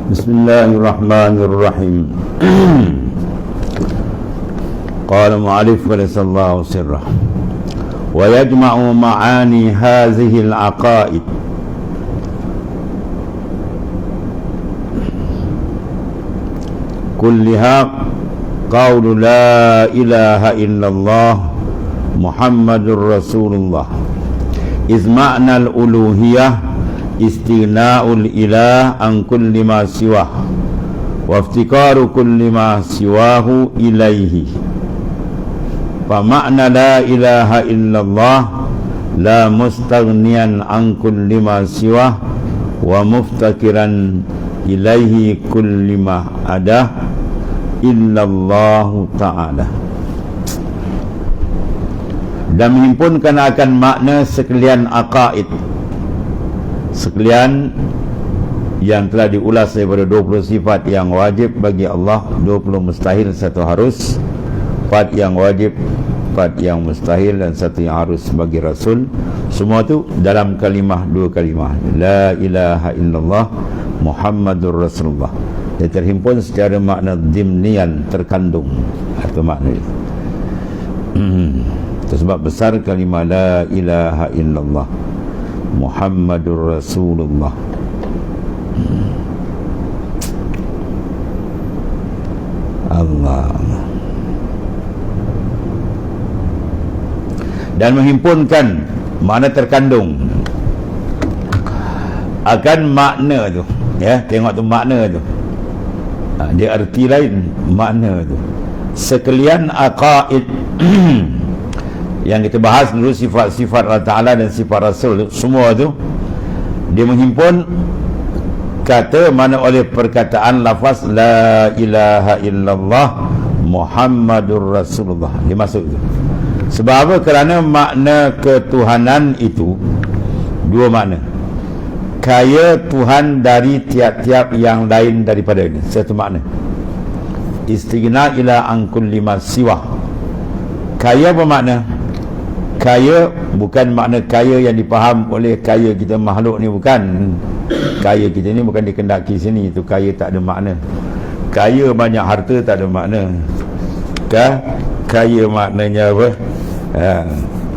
Bismillahirrahmanirrahim. Qala mu'alif qadasallahu sirrah wa yajma'u ma'ani hadhihi al-aqaid kulliha qawlu la ilaha illallah Muhammadur Rasulullah iz ma'nal uluhiyah istighna'ul ilah an kulli ma siwah wa iftikaru kulli ma siwahu ilaihi. Fa ma'na la ilaha illallah la mustaghniyan an kulli ma siwah wa muftakiran ilaihi kulli ma ada illallahu ta'ala. Dan menghimpunkan akan makna sekalian aqaid, sekalian yang telah diulas daripada 20 sifat yang wajib bagi Allah, 20 mustahil, 1 harus, 4 yang wajib, 4 yang mustahil, dan 1 yang harus bagi Rasul. Semua itu dalam kalimah, 2 kalimah, la ilaha illallah Muhammadur Rasulullah. Dia terhimpun secara makna dimnian, terkandung atau makna itu. Itu sebab besar kalimah la ilaha illallah Muhammadur Rasulullah. Allah. Dan menghimpunkan makna terkandung akan makna tu, ya, tengok tu makna tu, dia arti lain makna tu. Sekalian aqaid yang kita bahas dulu, sifat-sifat Allah Ta'ala dan sifat Rasul, semua tu dia menghimpun kata mana oleh perkataan lafaz la ilaha illallah Muhammadur Rasulullah. Dia masuk tu. Sebab apa? Kerana makna ketuhanan itu 2 makna. Kaya Tuhan dari tiap-tiap yang lain daripada ini, 1 makna. Istighna ila an kulli ma siwa. Kaya apa makna? Kaya bukan makna kaya yang dipaham oleh kaya kita makhluk ni, bukan. Kaya kita ni bukan dikendaki sini, itu kaya tak ada makna. Kaya banyak harta tak ada makna. Kaya maknanya apa?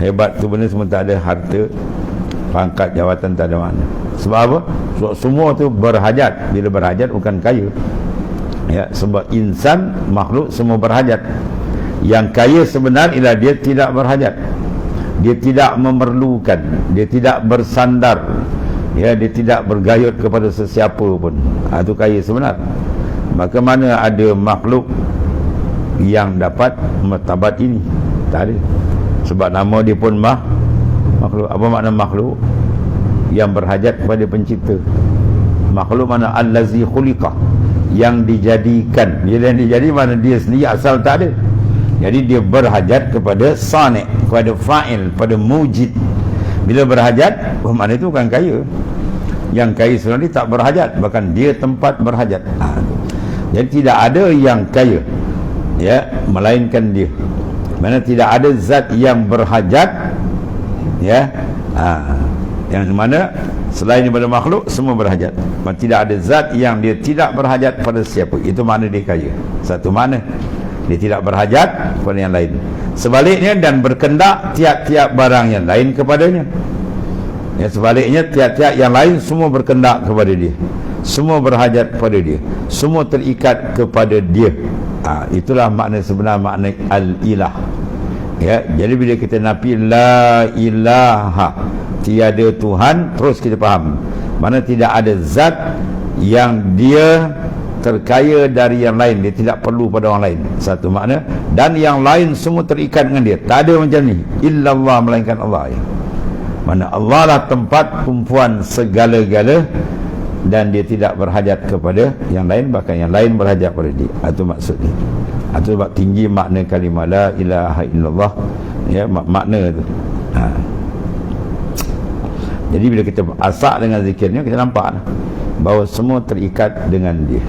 Hebat tu benda semua tak ada, harta, pangkat, jawatan tak ada makna. Sebab apa? Sebab semua tu berhajat. Bila berhajat bukan kaya, ya, sebab insan, makhluk semua berhajat. Yang kaya sebenar ialah dia tidak berhajat, dia tidak memerlukan, dia tidak bersandar, ya, dia tidak bergayut kepada sesiapa pun. Itu kaya sebenar. Maka mana ada makhluk yang dapat martabat ini? Tak ada. Sebab nama dia pun makhluk. Apa makna makhluk? Yang berhajat kepada pencipta. Makhluk mana? Allazi khuliqah, yang dijadikan. Dia yang dijadi mana dia sendiri asal tak ada. Jadi dia berhajat kepada sani', kepada fa'il, pada mujid. Bila berhajat, makna itu bukan kaya. Yang kaya sebenarnya tak berhajat, bahkan dia tempat berhajat. Jadi tidak ada yang kaya, ya, melainkan dia. Mana tidak ada zat yang berhajat, ya, yang mana selain daripada makhluk semua berhajat. Tidak ada zat yang dia tidak berhajat pada siapa. Itu makna dia kaya. 1 makna, dia tidak berhajat kepada yang lain. Sebaliknya, dan berkendak tiap-tiap barang yang lain kepadanya. Ya, sebaliknya, tiap-tiap yang lain semua berkendak kepada dia, semua berhajat kepada dia, semua terikat kepada dia. Itulah makna sebenar, makna al-ilah. Ya, jadi bila kita nafi la ilaha, tiada Tuhan, terus kita faham mana tidak ada zat yang dia terkaya dari yang lain, dia tidak perlu pada orang lain. 1 makna. Dan yang lain semua terikat dengan dia, tak ada macam ni illallah, melainkan Allah, ya. Mana Allah lah tempat kumpulan segala-gala, dan dia tidak berhajat kepada yang lain, bahkan yang lain berhajat kepada dia. Itu maksudnya. Itu sebab tinggi makna kalimah la ilaha illallah, ya, makna tu. Jadi bila kita asak dengan zikirnya, kita nampak bahawa semua terikat dengan dia,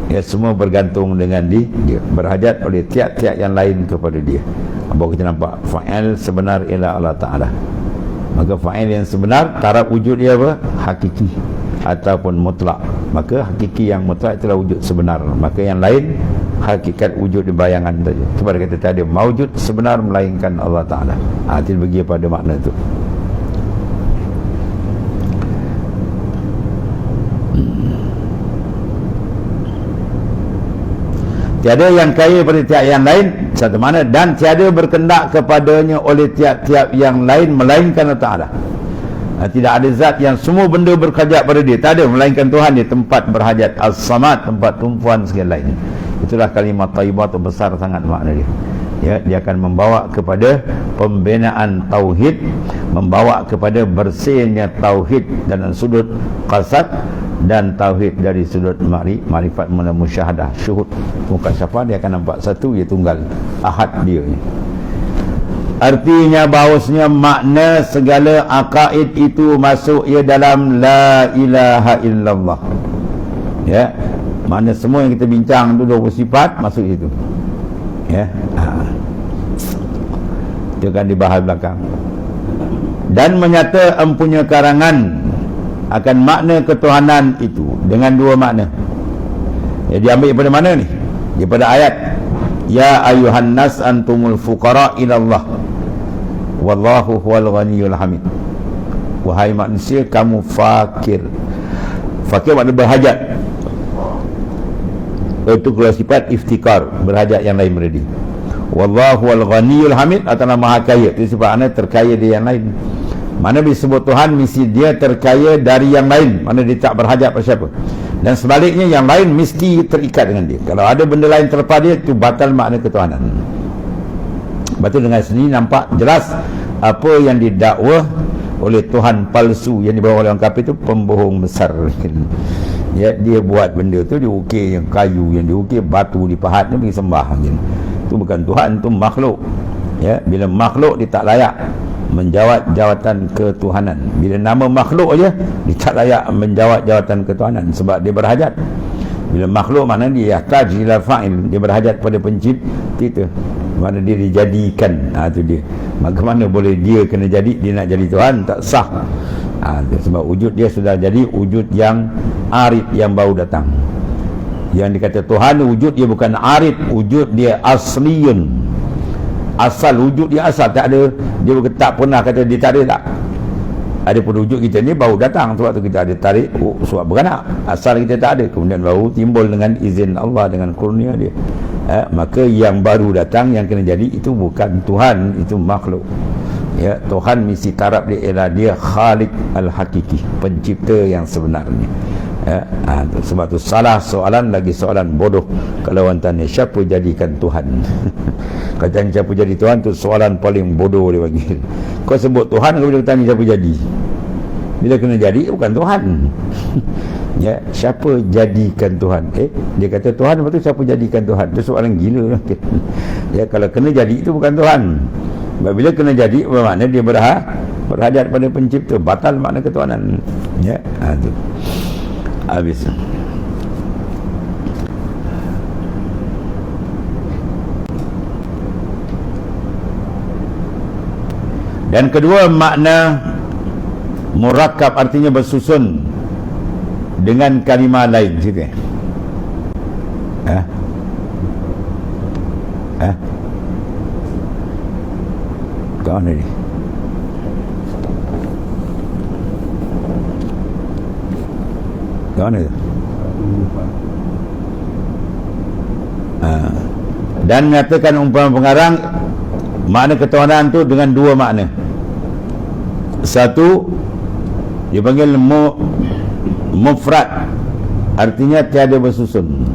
ya, semua bergantung dengan dia, berhajat oleh tiap-tiap yang lain kepada dia. Bahawa kita nampak fa'il sebenar ialah Allah Ta'ala. Maka fa'il yang sebenar, taraf wujud dia apa? Hakiki ataupun mutlak. maka hakiki yang mutlak itulah wujud sebenar. Maka yang lain hakikat wujud di bayangan saja. Sebab kata tadi mawujud sebenar melainkan Allah Ta'ala. Itu bagi pada makna itu. Tiada yang kaya pada tiap yang lain, satu mana, dan tiada berkendak kepadanya oleh tiap-tiap yang lain melainkan Allah Ta'ala. Tidak ada zat yang semua benda berhajat pada dia, tak ada, melainkan Tuhan dia tempat berhajat. As-Samad, tempat tumpuan segala lain. Itulah kalimat taibah tu, besar sangat makna dia. Ya, dia akan membawa kepada pembinaan tauhid, membawa kepada bersihnya tauhid dan sudut qasad, dan tauhid dari sudut marifat mula musyahadah, syuhud, muka syafa. Dia akan nampak satu, ia tunggal, ahad dia. Artinya bahawasanya makna segala aqaid itu masuk ia dalam la ilaha illallah. Ya, makna semua yang kita bincang tu 20 sifat masuk situ. Ya, itu akan dibahas belakang. Dan menyata empunya karangan akan makna ketuhanan itu dengan dua makna. Ya, diambil daripada mana ni? Daripada ayat ya ayuhan nas antumul fuqara ilallah wallahu huwal ghaniyul hamid. Wahai manusia, kamu fakir. Fakir makna berhajat. Itu kalau sifat iftikar, berhajat yang lain beradi. Wallahu huwal ghaniyul hamid, atau maha kaya. Itu sifat makna terkaya dari yang lain. Mana disebut Tuhan mesti dia terkaya dari yang lain, mana dia tak berhajat pada siapa. Dan sebaliknya yang lain mesti terikat dengan dia. Kalau ada benda lain terlepas dia, itu batal makna ketuhanan. Betul, dengan sendiri nampak jelas apa yang didakwa oleh Tuhan palsu yang dibawa oleh orang kafir itu pembohong besar. Ya, dia buat benda tu, dia ukir yang kayu, yang diukir batu dipahat ni pergi sembah. Itu bukan Tuhan, itu makhluk. Ya, bila makhluk dia tak layak menjawab jawatan ketuhanan. Bila nama makhluk aja dia tak layak menjawab jawatan ketuhanan sebab dia berhajat. Bila makhluk mana dia yahtaj ila fa'il, dia berhajat pada pencipta itu, mana dia dijadikan. Itu dia. Maka mana boleh dia kena jadi, dia nak jadi Tuhan, tak sah. Sebab wujud dia sudah jadi wujud yang arid, yang baru datang. Yang dikata Tuhan wujud dia bukan arid, wujud dia asliyun. Asal wujud dia asal, tak ada, dia bukan tak pernah kata dia tak ada, tak ada pun. Wujud kita ni baru datang, sebab tu kita ada tarik suap beranak. Asal kita tak ada, kemudian baru timbul dengan izin Allah, dengan kurnia dia. Maka yang baru datang yang kena jadi itu bukan Tuhan, itu makhluk. Ya, Tuhan mesti taraf dia ialah dia Khaliq al-Hakiki, pencipta yang sebenarnya. Sebab tu salah soalan lagi soalan bodoh kalau orang tanya siapa jadikan Tuhan. Kata siapa jadi Tuhan tu soalan paling bodoh dia panggil. Kau sebut Tuhan, kau boleh tanya siapa jadi. Bila kena jadi bukan Tuhan. Ya, siapa jadikan Tuhan? Dia kata Tuhan, lepas tu siapa jadikan Tuhan? Itu soalan gila. Ya, kalau kena jadi itu bukan Tuhan. Bila kena jadi bermakna dia berhajat pada pencipta, batal makna ketuhanan. Ya, tu habis. Dan kedua makna murakkab artinya bersusun dengan kalimah lain situ. Kau ni mana tu? Dan menyatakan umpama pengarang makna ketuhanan tu dengan dua makna. Satu dia panggil mufrad, artinya tiada bersusun.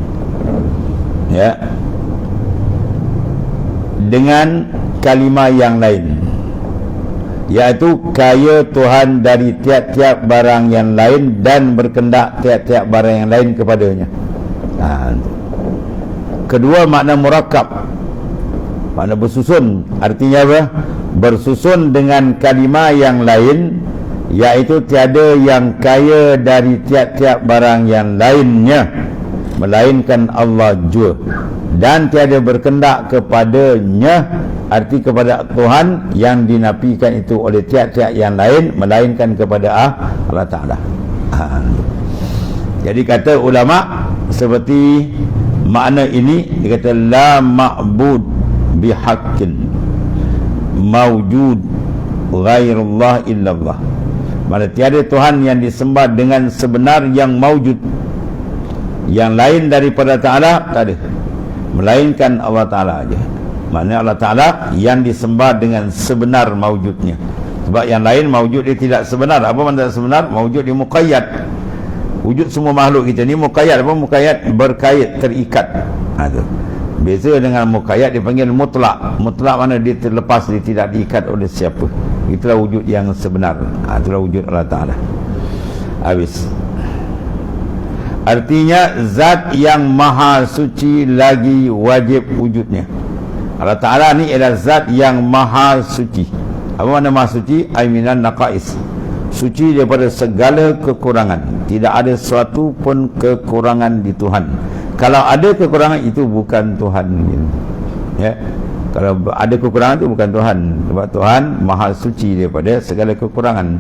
Ya, dengan kalimah yang lain, iaitu kaya Tuhan dari tiap-tiap barang yang lain dan berkendak tiap-tiap barang yang lain kepadanya. Kedua makna murakkab, makna bersusun, artinya apa? Bersusun dengan kalimah yang lain, iaitu tiada yang kaya dari tiap-tiap barang yang lainnya melainkan Allah jua, dan tiada berkendak kepadanya, arti kepada Tuhan yang dinafikan itu oleh tiap-tiap yang lain melainkan kepada Allah Ta'ala. Jadi kata ulama seperti makna ini, dia kata la ma'bud bihaqqin mawjud ghairullah illallah. Maksudnya tiada Tuhan yang disembah dengan sebenar yang mawjud, yang lain daripada Ta'ala tak ada, melainkan Allah Ta'ala aja. Maknanya Allah Ta'ala yang disembah dengan sebenar mawjudnya. Sebab yang lain mawjud dia tidak sebenar. Apa makna sebenar? Mawjud dia muqayyad. Wujud semua makhluk kita ni muqayyad. Apa muqayyad? Berkait, terikat. Itu. Beza dengan muqayyad dipanggil mutlak. Mutlak mana dia terlepas, dia tidak diikat oleh siapa. Itulah wujud yang sebenar. Itulah wujud Allah Ta'ala. Habis. Artinya zat yang maha suci lagi wajib wujudnya. Allah Ta'ala ni adalah zat yang maha suci. Apa makna maha suci? Aiminan naqais, suci daripada segala kekurangan. Tidak ada suatu pun kekurangan di Tuhan. Kalau ada kekurangan, itu bukan Tuhan. Ya, kalau ada kekurangan itu bukan Tuhan. Sebab Tuhan maha suci daripada segala kekurangan.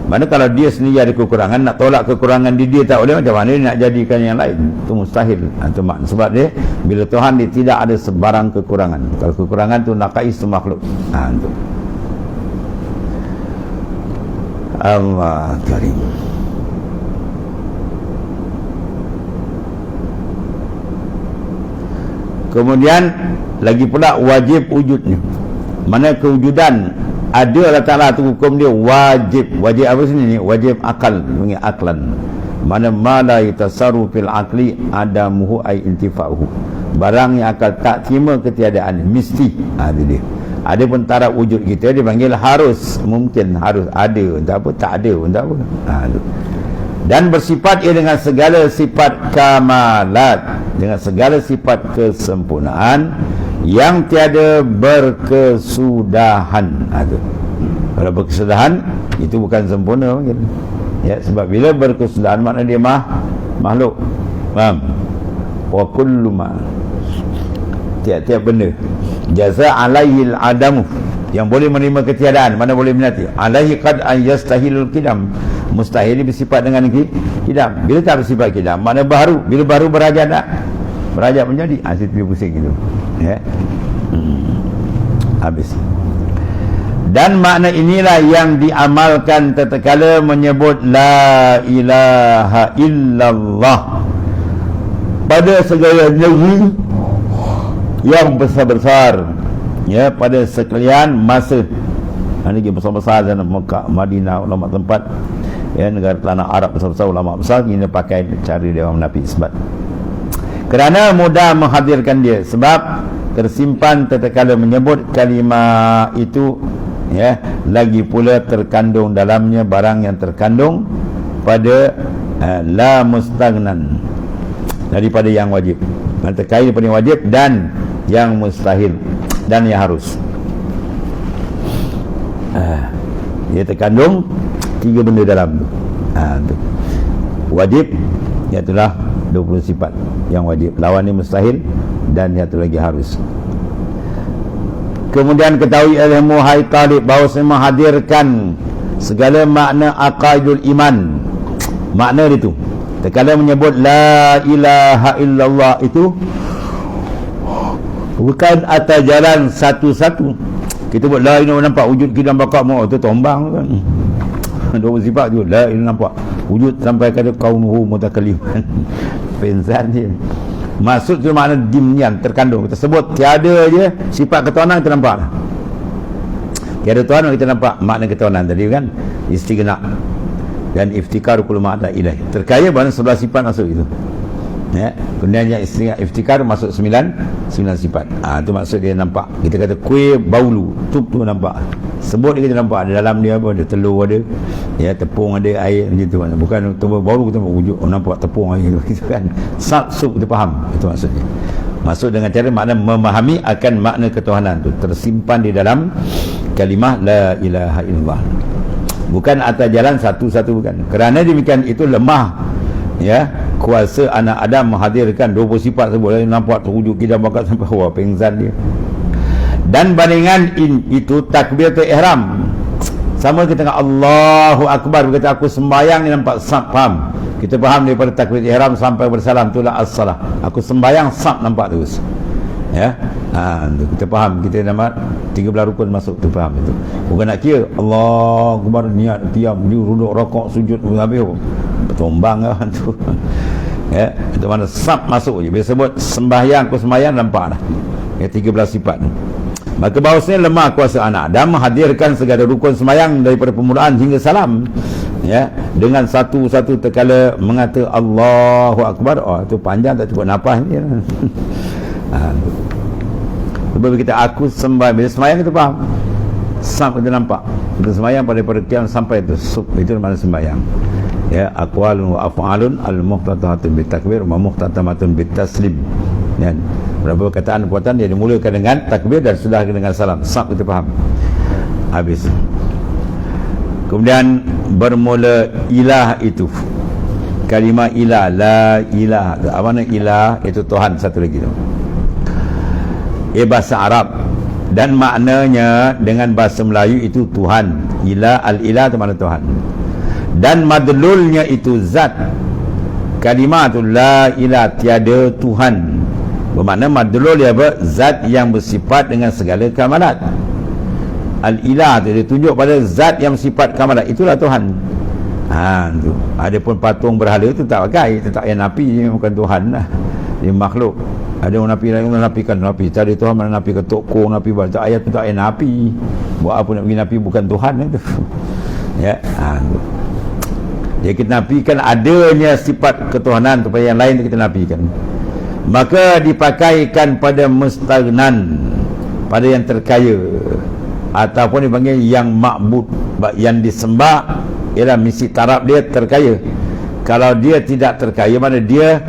Mana kalau dia sendiri ada kekurangan, nak tolak kekurangan di dia tak boleh, macam mana dia nak jadikan yang lain? Itu mustahil. Itu makna. Sebab dia, bila Tuhan dia tidak ada sebarang kekurangan. Kalau kekurangan tu naqais tu makhluk. Itu Allah Karim. Kemudian lagi pula wajib wujudnya. Mana kewujudan ada Allah Ta'ala tu, hukum dia wajib. Wajib apa sini ni? Wajib akal, mengenai aklan. Mana la yatasarru fil aqli adamuhu ay intifa'uhu. Barang yang akal tak terima ketiadaan, mesti ada dia. Ada pun taraf wujud kita dipanggil harus, mungkin harus ada, tak apa, tak ada pun tak apa. Dan bersifat ia dengan segala sifat kamalat, dengan segala sifat kesempurnaan yang tiada berkesudahan. Kalau berkesudahan itu bukan sempurna mungkin. Ya, sebab bila berkesudahan makna dia makhluk. Faham? Wa kullu ma, tiap-tiap benda jaza alaihil adamu, yang boleh menerima ketiadaan. Mana boleh menati alaihi qad an yastahilul qidam, mustahil bersifat dengan qidam. Bila tak bersifat qidam makna baru. Bila baru berajat tak? Berajat menjadi situ pusing gitu. Ya. Habis. Dan makna inilah yang diamalkan tatkala menyebut la ilaha illallah pada segala negeri yang besar-besar, ya, pada sekalian masa. Ini besar-besar dalam Mekah, Madinah, ulama tempat, ya, negara tanah Arab besar-besar, ulama besar, ini pakai cara dia menapi isbat. Kerana mudah menghadirkan dia, sebab tersimpan tatkala menyebut kalimah itu, ya, lagi pula terkandung dalamnya barang yang terkandung pada la mustaghnan, daripada yang wajib. Terkait daripada yang wajib dan yang mustahil dan yang harus. Dia terkandung 3 benda dalam tu. Wajib, iaitulah 20 sifat yang wajib. Lawannya mustahil dan yang satu lagi harus. Kemudian ketahui ilmu hai talib bahawa menghadirkan segala makna aqaidul iman. Makna itu terkala menyebut la ilaha illallah itu bukan atas jalan satu-satu. Kita buat la ilaha, nampak wujud kita bakal mau tu tombang kan. Dua sifat tu la ilaha, nampak wujud sampai kata kaunuhu mutakalliman. Pensan dia. Maksud tu makna dimnian terkandung. Kita sebut tiada je sifat ketuhanan kita nampak. Tiada Tuhan kita nampak makna ketuhanan tadi kan. Istighna dan iftikar kullu ma'ada ilaih. Terkaya banyak 11 sifat masuk itu. Ya, kemudian yang iftikar masuk 9 sifat. Itu maksud dia nampak. Kita kata kuih baulu, tup tu nampak. Sebut dia kita nampak ada dalam dia apa, ada telur ada, ya, tepung ada, air macam tu. Bukan tubuh baulu kita wujud nampak tepung air gitu kan. Sup kita faham. Itu maksudnya. Masuk dengan cara makna memahami akan makna ketuhanan tu tersimpan di dalam kalimah la ilaha illallah. Bukan atas jalan satu-satu, bukan. Kerana demikian itu lemah, ya, kuasa anak Adam menghadirkan 20 sifat sebut. Nampak terwujud kita bakat sampai wah pengsan dia. Dan bandingan itu takbiratul ihram. Sama kita dengan Allahu Akbar, berkata aku sembahyang ni, nampak faham. Kita faham daripada takbir ihram sampai bersalam itulah as-salah. Aku sembahyang sab nampak terus. Ya. Kita faham, kita nama 13 rukun masuk tu, faham itu. Bukan nak kira Allahu Akbar, niat tiap duduk rokok sujud habis bertombang kan tu. Ya, itu mana sab masuk je. Bila sebut sembahyang, aku sembahyang, nampak dah. Ya, 13 sifat. Maka bahawasanya lemah kuasa anak Adam menghadirkan segala rukun sembahyang daripada permulaan hingga salam, ya, dengan satu-satu terkala mengata Allahu Akbar. Oh, itu panjang, tak cukup nafas ni. Sebab kita aku sembahyang, bila sembahyang kita faham, sam kita nampak, kita sembahyang pada perkian sampai itu sub, itu mana sembahyang. Ya, aqwalun wa af'alun al-muhtatahatun bitakbir wa muhtatamatun bitaslim. Dan beberapa perkataan-perkataan dia dimulakan dengan takbir dan sudah dengan salam. Sab kita faham. Habis. Kemudian bermula ilah itu. Kalimah ilah, la ilah. Apa makna ilah? Itu Tuhan satu lagi tu. Bahasa Arab, dan maknanya dengan bahasa Melayu itu Tuhan. Ilah, al-ilah itu makna Tuhan. Dan madlulnya itu zat. Kalimah tu la ilah, tiada Tuhan. Bermakna madlul dia apa? Zat yang bersifat dengan segala kamalat. Al-ilah tu dia tunjuk pada zat yang bersifat kamalat, itulah Tuhan. Tu. Adapun patung berhala tu tak pakai, itu tak payah napi, dia bukan Tuhan lah. Dia makhluk. Ada orang napi lain, orang napikan napi. Cari Tuhan mana napi ke toko, napi bal. Tak ayat tu tak payah napi. Buat apa nak pergi napi, bukan Tuhan itu. Ya. Jadi kita nafikan adanya sifat ketuhanan kepada yang lain, kita nafikan. Maka dipakaikan pada mustagnan, pada yang terkaya, ataupun dipanggil yang makbud, yang disembah ialah misi taraf dia terkaya. Kalau dia tidak terkaya, mana dia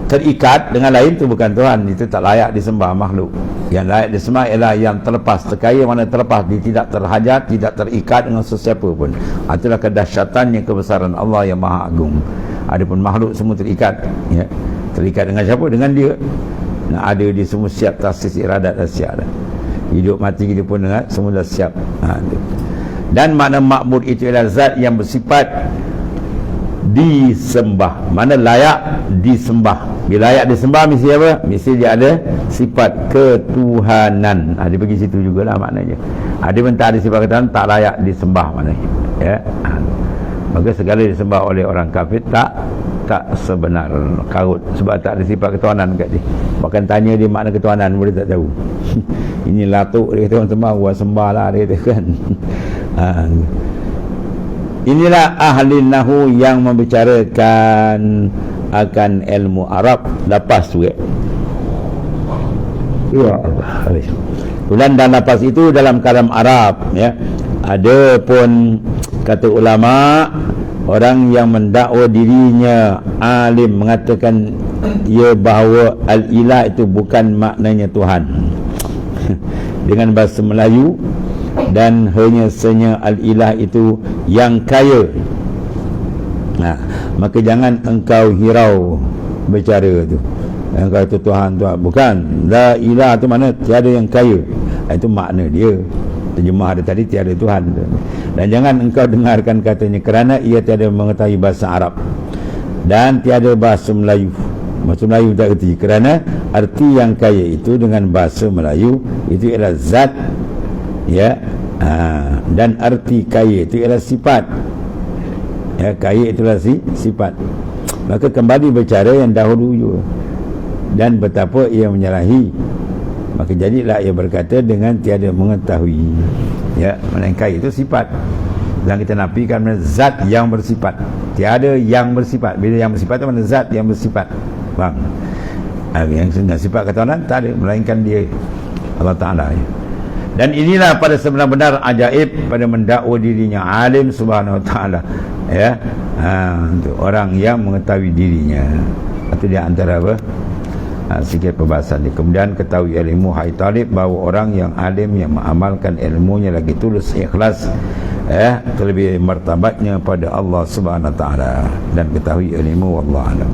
terikat dengan lain, itu bukan Tuhan, itu tak layak disembah makhluk. Yang layak disembah ialah yang terlepas, terkaya mana terlepas, dia tidak terhajat, tidak terikat dengan sesiapa pun. Itulah kedahsyatannya kebesaran Allah yang Maha Agung. Adapun makhluk semua terikat, ya. Terikat dengan siapa? Dengan dia. Nah, ada dia semua siap, tasis iradat dah siap dah. Hidup mati kita pun dengan semua dah siap. Dan makna makbud itu adalah zat yang bersifat disembah. Mana layak disembah. Bila layak disembah mesti apa? Mesti dia ada sifat ketuhanan. Dia pergi situ jugalah maknanya. Ada pun tak ada sifat ketuhanan, tak layak disembah maknanya. Ya. Maka segala disembah oleh orang kafir tak sebenar, karut, sebab tak ada sifat ketuhanan kat dia. Bahkan tanya dia makna ketuhanan boleh tak tahu. Ini latuk dia kata orang sembah, buat sembah lah dia kata kan. Inilah ahli nahu yang membicarakan akan ilmu Arab. Lepas tu ya Allah. Dan lepas itu dalam kalam Arab, ya. Ada pun kata ulama, orang yang mendakwa dirinya alim mengatakan ia bahawa al-ilah itu bukan maknanya Tuhan dengan bahasa Melayu, dan hanya senya al-ilah itu yang kaya. Maka jangan engkau hirau bercara tu, engkau itu Tuhan, bukan. La ilah tu mana tiada yang kaya, itu makna dia. Terjemah ada tadi, tiada Tuhan. Dan jangan engkau dengarkan katanya, kerana ia tiada mengetahui bahasa Arab dan tiada bahasa Melayu. Bahasa Melayu tak erti, kerana arti yang kaya itu dengan bahasa Melayu itu ialah zat, ya. Dan arti kaya itu ialah sifat, ya. Kaya itulah sifat. Maka kembali bercara yang dahulu juga, dan betapa ia menyalahi. Maka jadilah ia berkata dengan tiada mengetahui, ya. Mana yang kaya itu sifat, dan kita nafikan zat yang bersifat. Tiada yang bersifat. Bila yang bersifat itu mana zat yang bersifat, bang. Yang sifat ketuhanan tak ada, melainkan dia, Allah Ta'ala, ya. Dan inilah pada sebenar-benar ajaib pada mendakwa dirinya alim subhanahu wa ta'ala, ya. Untuk orang yang mengetahui dirinya. Itu dia antara apa? Sikit perbahasan ni. Kemudian ketahui ilmu, hai talib, bahawa orang yang alim yang mengamalkan ilmunya lagi tulus ikhlas, terlebih martabatnya pada Allah Subhanahu wa taala. Dan ketahui ilmu, wallahu a'lam.